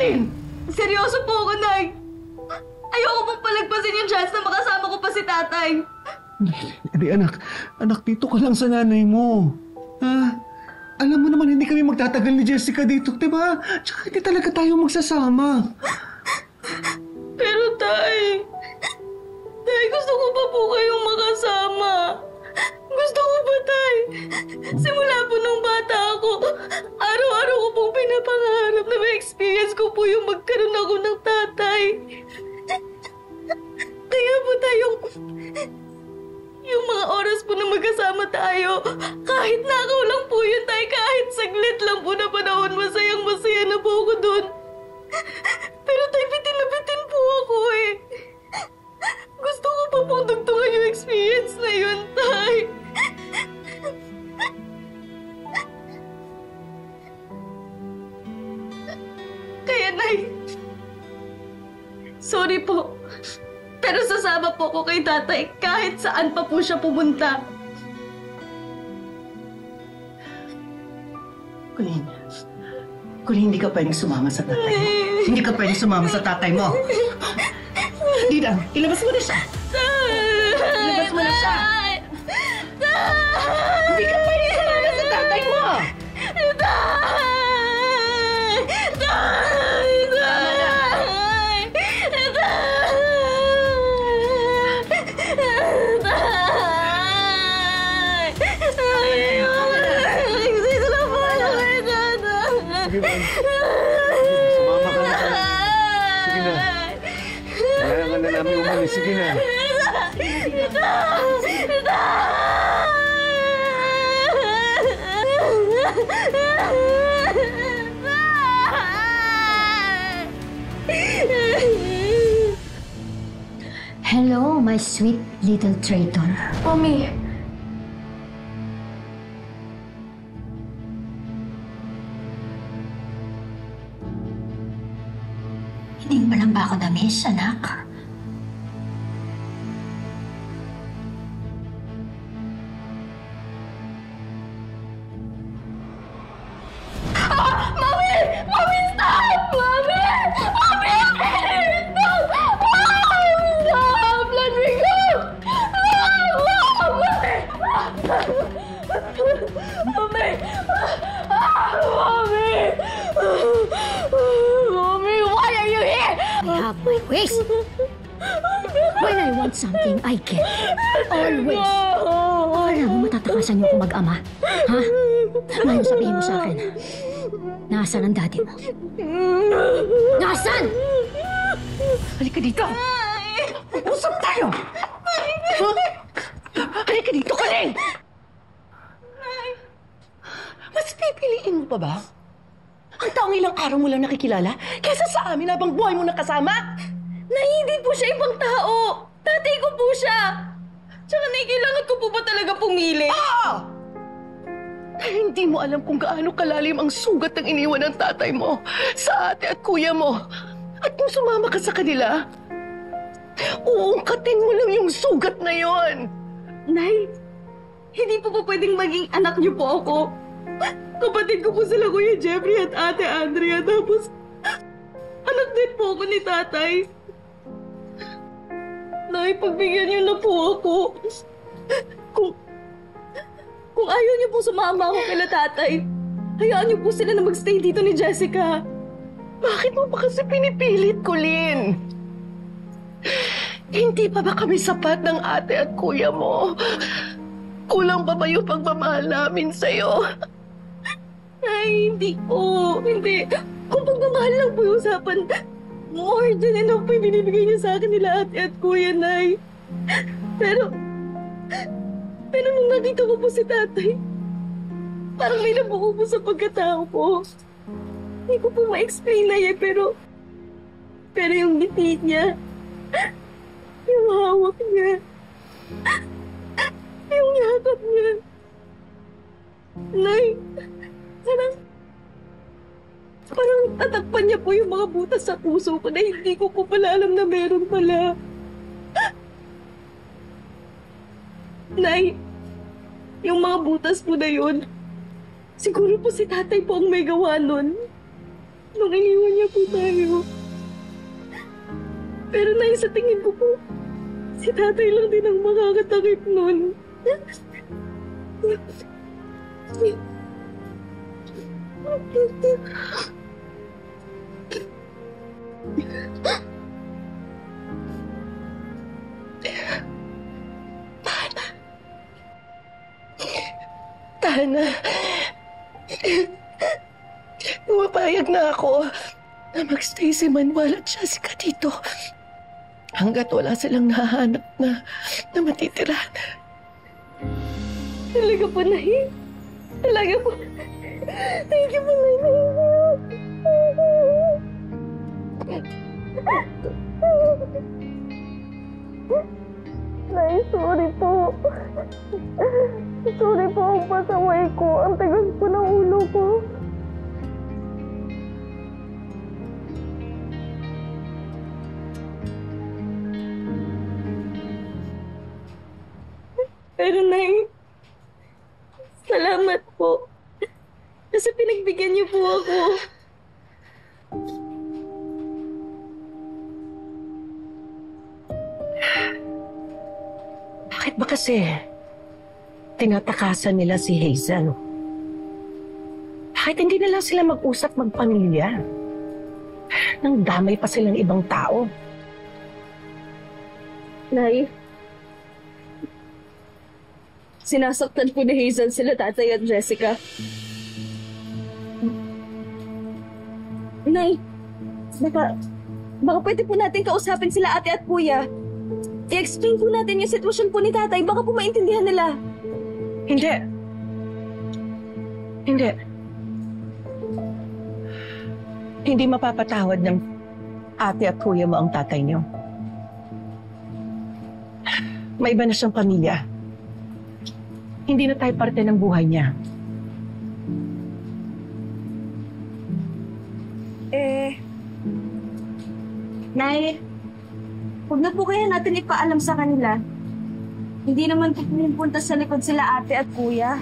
Colleen! Seryoso po ako, Nay. Ayoko pong palagpasin yung chance na makasama ko pa si tatay. Hindi, anak. Anak, dito ka lang sa nanay mo. Ha? Alam mo naman, hindi kami magtatagal ni Jessica dito, di ba? Tsaka hindi talaga tayo magsasama. Pero, Tay, gusto ko pa po kayong makasama. Gusto ko pa, Tay. Simula po nung bata ako, araw-araw ko pong pinapangarap na ma-experience ko po yung magkaroon ako ng tatay. Kaya po yung mga oras po na magkasama tayo, kahit nakaw lang po yun, Tay, kahit saglit lang po na panahon, masayang-masaya na po ako dun. Pero, Tay, bitin na bitin po ako eh. Gusto ko pa pong dugtungan yung experience na yun, Tay. Kaya, Nay, sorry po. Pero sasama po ko kay tatay kahit saan pa po siya pumunta. Colleen, hindi ka pwedeng sumama sa tatay mo. Hindi ka pwedeng sumama sa tatay mo. Dida, ilabas mo na siya. Ilabas mo na siya. Hindi ka pwedeng sumama sa tatay mo. Sumama ka na. Sige na. Kailangan na namin umuwi. Sige na. Hello, my sweet little traitor. Mommy. Hindi mo lang ba ako na-miss, anak? Mommy! Mommy, stop! Mommy! Mommy! Stop! Stop! Let me go! Mommy! Mommy! Mommy, why are you here? I have my ways. When I want something, I get. Always. Alam mo, matatakasan niyo ako mag-ama. Ha? Ngayon sabihin mo sa akin, nasaan ang daddy mo? Nasaan? Halika dito. Usap tayo. Halika dito, Colleen. Mas pipiliin mo pa ba? Ang taong ilang araw mo lang nakikilala kaysa sa amin habang buhay mo nakasama? Nay, hindi po siya ibang tao. Tatay ko po siya. Tsaka, Nay, kailangan ko po ba talaga pumili? Oo! Dahil hindi mo alam kung gaano kalalim ang sugat ng iniwan ng tatay mo sa ate at kuya mo. At kung sumama ka sa kanila, uungkatin mo lang yung sugat na yon. Nay, hindi po pwedeng maging anak niyo po ako. Kapatid ko po sila Kuya Jeffrey at Ate Andrea. Tapos, anak din po ako ni tatay. Nay, pagbigyan niyo na po ako. Kung ayaw niyo po sumama ako kila tatay, hayaan niyo po sila na magstay dito ni Jessica. Bakit mo pa kasi pinipilit, Colleen? Hindi pa ba kami sapat ng ate at kuya mo? Kulang pa ba yung pagmamahal namin sa'yo? Ay, hindi po. Hindi. Kung pagmamahal lang po yung usapan, more than enough po yung binibigay niyo sa akin nila ate at kuya, Nay. Pero nung nakita ko po si tatay, parang may nabuo po sa pagkatao ko. Hindi ko po ma-explain na yan, pero yung ngiti niya, yung hawak niya, yung yakap niya. Nay, parang tatakpan niya po yung mga butas sa puso ko na hindi ko po pala alam na meron pala. Nay, yung mga butas po na yun, siguro po si tatay po ang may gawa nun. nung iniwan niya po tayo. Pero Nay, sa tingin ko po, si tatay lang din ang makakatakip nun. Tana, pumapayag na ako na magstay si Manuel at Jessica dito hanggat wala silang nahanap na matitirahan. Talaga po, Nay. Talaga po. Thank you po, Nay. Nay, sorry po. Sorry po ang pasaway ko. Ang tagas po ng ulo ko. Pero Nay, salamat po. Kasi pinagbigyan niyo po ako. Bakit ba kasi tinatakasan nila si Hazel? Bakit hindi na lang sila mag-usap magpamilya? Nang damay pa silang ibang tao. Nay, sinasaktan po ni Hazel sila tatay at Jessica. Nay, baka pwede po natin kausapin sila ate at kuya. I-explain po natin yung sitwasyon po ni tatay. Baka po maintindihan nila. Hindi. Hindi. Hindi mapapatawad ng ate at kuya mo ang tatay niyo. May iba na siyang pamilya. Hindi na tayo parte ng buhay niya. Nay, huwag na po kaya natin ipaalam sa kanila. Hindi naman po pumunta sa likod sila ate at kuya.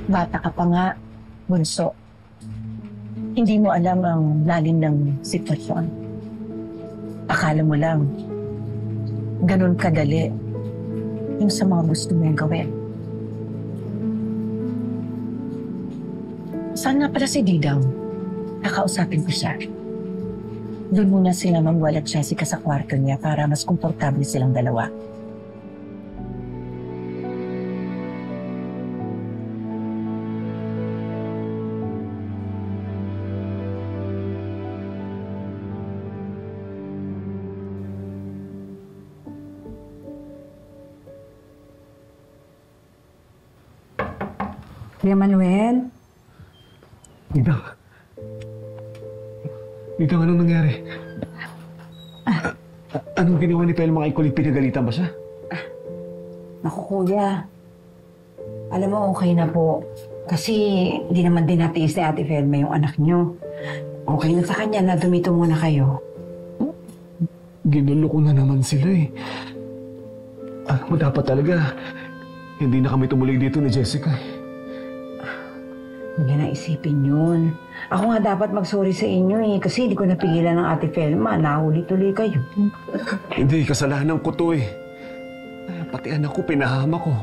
Bata ka pa nga, bunso. Hindi mo alam ang lalim ng sitwasyon. Akala mo lang, ganun kadali yung sa mga gusto mong gawin. Saan nga pala si Didang? Nakausapin ko siya. Doon muna sila Manuel at Jessica sa kwarto niya para mas komportable silang dalawa. Kuya Manuel? Didang, anong nangyari? Anong ginawa ni Pelma kay Kulit? Pinagalitan ba siya? Naku, kuya. Alam mo, okay na po. Kasi hindi naman din natiis ni Ate Felma yung anak niyo. Okay na sa kanya na dumito muna kayo. Ginulo ko na naman sila eh. Alam mo, dapat talaga hindi na kami tumuloy dito ni Jessica eh. Hindi na isipin yun. Ako nga dapat mag-sorry sa inyo eh. Kasi hindi ko napigilan ng Ate Felma. Nahuli tuloy kayo. Hindi, kasalanan ko to eh. Pati anak ko, pinahama ko.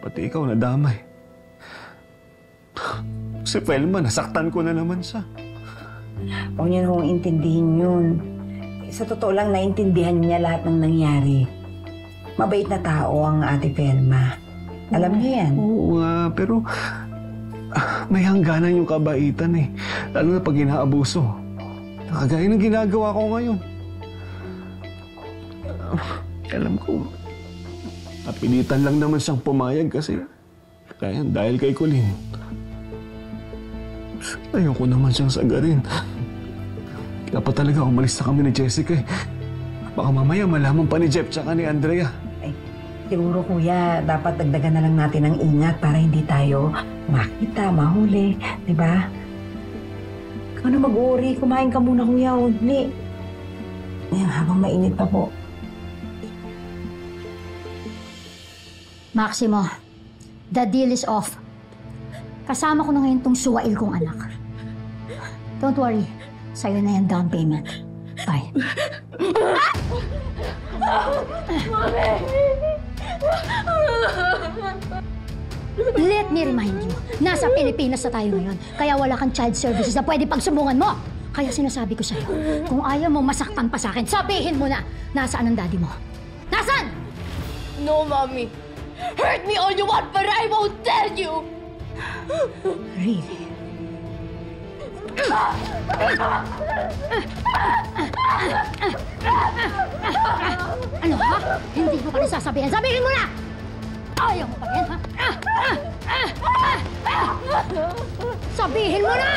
Pati ikaw, nadamay. Si Felma, nasaktan ko na naman siya. Huwag niyo nung intindihin yun. Sa totoo lang, naintindihan niya lahat ng nangyari. Mabait na tao ang Ate Felma. Alam niya yan. Oo nga, pero may hangganan yung kabaitan eh. Lalo na pag inaabuso. Kagaya ng ginagawa ko ngayon. Alam ko, napilitan lang naman siyang pumayag kasi dahil kay Colleen. Ayoko naman siyang sagarin. Dapat talaga umalis na kami ni Jessica eh. Baka mamaya malaman pa ni Jeff tsaka ni Andrea. Siguro kuya, dapat dagdagan na lang natin ang ingat para hindi tayo makita, mahuli. Diba? Ikaw na mag-uuri. Kumain ka muna kuya, uli. Habang mainit pa po. Maximo, the deal is off. Kasama ko na ngayon tong suwail kong anak. Don't worry. Sa'yo na yan down payment. Bye. Let me remind you, nasa Pilipinas na tayo ngayon, kaya wala kang child services na pwede pagsumbungan mo. Kaya sinasabi ko sa'yo, kung ayaw mo masaktan pa sa akin, sabihin mo na, nasaan ang daddy mo? Nasaan? No, Mommy. Hurt me all you want, but I won't tell you! Really? Ano ha? Hindi mo pa rin sasabihin? Sabihin mo na! Ayaw mo pa rin, ha? Sabihin mo na!